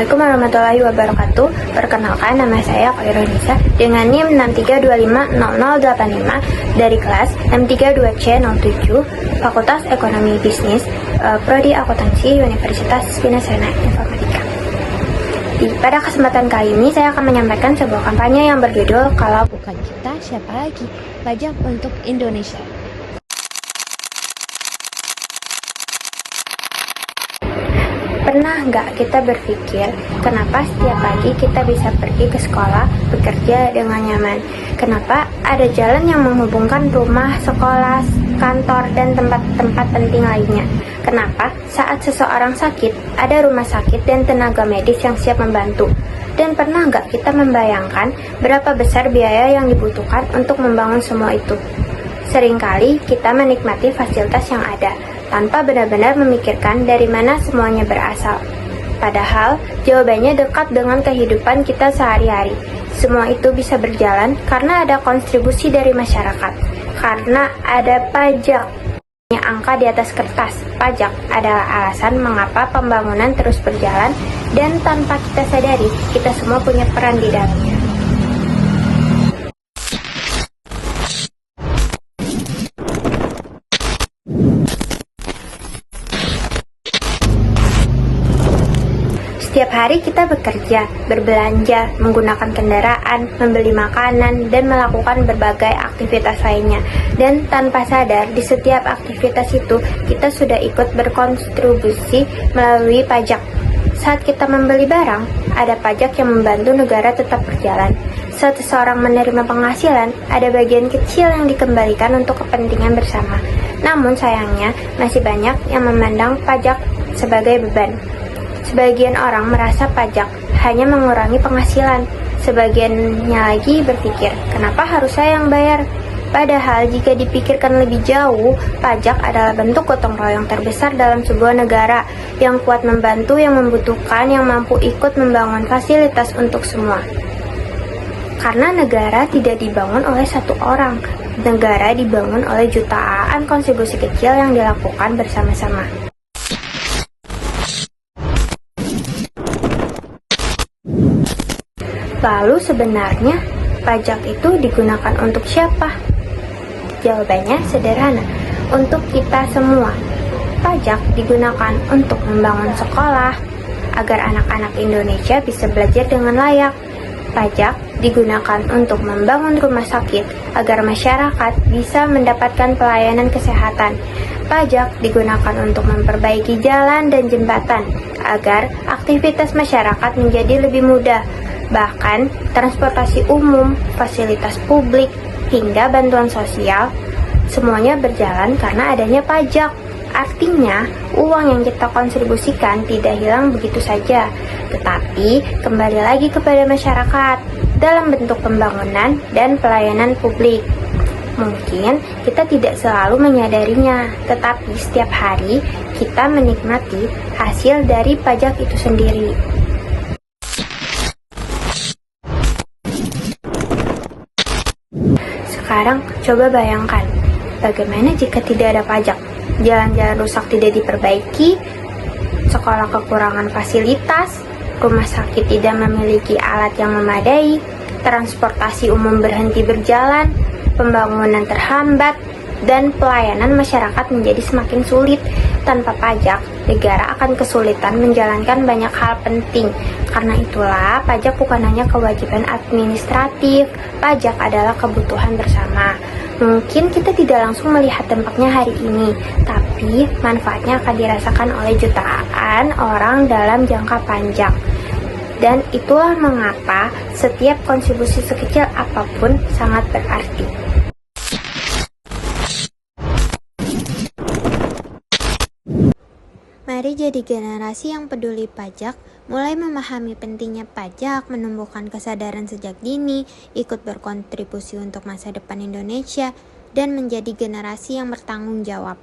Assalamualaikum warahmatullahi wabarakatuh. Perkenalkan, nama saya Khairunisa dengan NIM 63250085 dari kelas M32C07 Fakultas Ekonomi Bisnis, Prodi Akuntansi Universitas Binasena Informatika. Pada kesempatan kali ini saya akan menyampaikan sebuah kampanye yang berjudul "Kalau bukan kita, siapa lagi? Pajak untuk Indonesia". Pernah nggak kita berpikir, kenapa setiap pagi kita bisa pergi ke sekolah, bekerja dengan nyaman? Kenapa ada jalan yang menghubungkan rumah, sekolah, kantor, dan tempat-tempat penting lainnya? Kenapa saat seseorang sakit, ada rumah sakit dan tenaga medis yang siap membantu? Dan pernah nggak kita membayangkan berapa besar biaya yang dibutuhkan untuk membangun semua itu? Seringkali kita menikmati fasilitas yang ada, tanpa benar-benar memikirkan dari mana semuanya berasal. Padahal, jawabannya dekat dengan kehidupan kita sehari-hari. Semua itu bisa berjalan karena ada kontribusi dari masyarakat, karena ada pajak. Angka di atas kertas, pajak adalah alasan mengapa pembangunan terus berjalan, dan tanpa kita sadari, kita semua punya peran di dalamnya. Setiap hari kita bekerja, berbelanja, menggunakan kendaraan, membeli makanan, dan melakukan berbagai aktivitas lainnya. Dan tanpa sadar, di setiap aktivitas itu, kita sudah ikut berkontribusi melalui pajak. Saat kita membeli barang, ada pajak yang membantu negara tetap berjalan. Saat seseorang menerima penghasilan, ada bagian kecil yang dikembalikan untuk kepentingan bersama. Namun sayangnya, masih banyak yang memandang pajak sebagai beban. Sebagian orang merasa pajak hanya mengurangi penghasilan. Sebagiannya lagi berpikir, kenapa harus saya yang bayar? Padahal jika dipikirkan lebih jauh, pajak adalah bentuk gotong royong terbesar dalam sebuah negara yang kuat membantu yang membutuhkan, yang mampu ikut membangun fasilitas untuk semua. Karena negara tidak dibangun oleh satu orang, negara dibangun oleh jutaan kontribusi kecil yang dilakukan bersama-sama. Lalu sebenarnya pajak itu digunakan untuk siapa? Jawabannya sederhana, untuk kita semua. Pajak digunakan untuk membangun sekolah, agar anak-anak Indonesia bisa belajar dengan layak. Pajak digunakan untuk membangun rumah sakit, agar masyarakat bisa mendapatkan pelayanan kesehatan. Pajak digunakan untuk memperbaiki jalan dan jembatan, agar aktivitas masyarakat menjadi lebih mudah. Bahkan, transportasi umum, fasilitas publik, hingga bantuan sosial, semuanya berjalan karena adanya pajak. Artinya, uang yang kita kontribusikan tidak hilang begitu saja, tetapi kembali lagi kepada masyarakat dalam bentuk pembangunan dan pelayanan publik. Mungkin kita tidak selalu menyadarinya, tetapi setiap hari kita menikmati hasil dari pajak itu sendiri. Sekarang coba bayangkan, bagaimana jika tidak ada pajak? Jalan-jalan rusak tidak diperbaiki, sekolah kekurangan fasilitas, rumah sakit tidak memiliki alat yang memadai, transportasi umum berhenti berjalan, pembangunan terhambat, dan pelayanan masyarakat menjadi semakin sulit. Tanpa pajak, negara akan kesulitan menjalankan banyak hal penting. Karena itulah, pajak bukan hanya kewajiban administratif, pajak adalah kebutuhan bersama. Mungkin kita tidak langsung melihat dampaknya hari ini, tapi manfaatnya akan dirasakan oleh jutaan orang dalam jangka panjang. Dan itulah mengapa setiap kontribusi sekecil apapun sangat berarti. Mari jadi generasi yang peduli pajak, mulai memahami pentingnya pajak, menumbuhkan kesadaran sejak dini, ikut berkontribusi untuk masa depan Indonesia, dan menjadi generasi yang bertanggung jawab.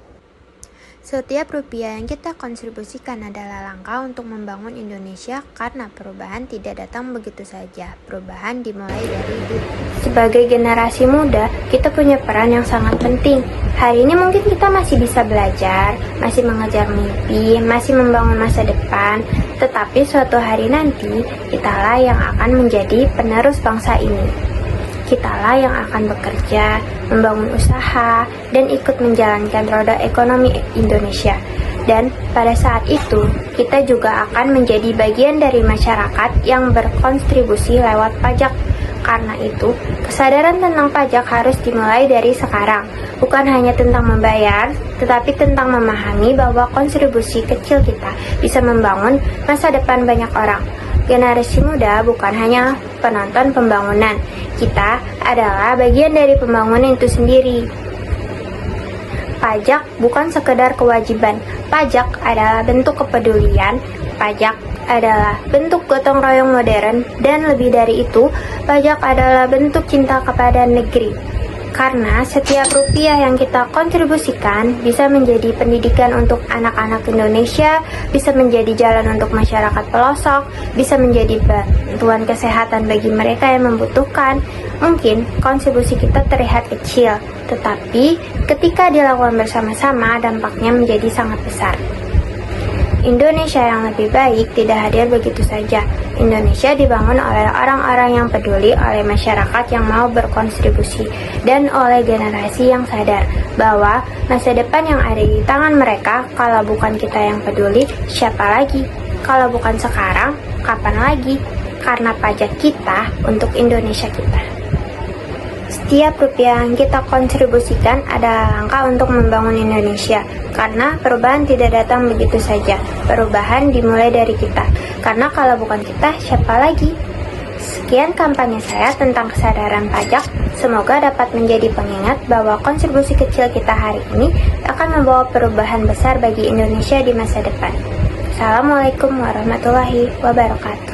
Setiap rupiah yang kita kontribusikan adalah langkah untuk membangun Indonesia karena perubahan tidak datang begitu saja. Perubahan dimulai dari diri. Sebagai generasi muda, kita punya peran yang sangat penting. Hari ini mungkin kita masih bisa belajar, masih mengejar mimpi, masih membangun masa depan, tetapi suatu hari nanti, kitalah yang akan menjadi penerus bangsa ini. Kitalah yang akan bekerja, membangun usaha, dan ikut menjalankan roda ekonomi Indonesia. Dan pada saat itu, kita juga akan menjadi bagian dari masyarakat yang berkontribusi lewat pajak. Karena itu, kesadaran tentang pajak harus dimulai dari sekarang. Bukan hanya tentang membayar, tetapi tentang memahami bahwa kontribusi kecil kita bisa membangun masa depan banyak orang. Generasi muda bukan hanya penonton pembangunan, kita adalah bagian dari pembangunan itu sendiri. Pajak bukan sekedar kewajiban, pajak adalah bentuk kepedulian, pajak adalah bentuk gotong royong modern, dan lebih dari itu, pajak adalah bentuk cinta kepada negeri. Karena setiap rupiah yang kita kontribusikan bisa menjadi pendidikan untuk anak-anak Indonesia, bisa menjadi jalan untuk masyarakat pelosok, bisa menjadi bantuan kesehatan bagi mereka yang membutuhkan. Mungkin kontribusi kita terlihat kecil, tetapi ketika dilakukan bersama-sama dampaknya menjadi sangat besar. Indonesia yang lebih baik tidak hadir begitu saja. Indonesia dibangun oleh orang-orang yang peduli, oleh masyarakat yang mau berkontribusi, dan oleh generasi yang sadar bahwa masa depan yang ada di tangan mereka. Kalau bukan kita yang peduli, siapa lagi? Kalau bukan sekarang, kapan lagi? Karena pajak kita untuk Indonesia kita. Setiap rupiah yang kita kontribusikan adalah langkah untuk membangun Indonesia. Karena perubahan tidak datang begitu saja. Perubahan dimulai dari kita. Karena kalau bukan kita, siapa lagi? Sekian kampanye saya tentang kesadaran pajak. Semoga dapat menjadi pengingat bahwa kontribusi kecil kita hari ini akan membawa perubahan besar bagi Indonesia di masa depan. Assalamualaikum warahmatullahi wabarakatuh.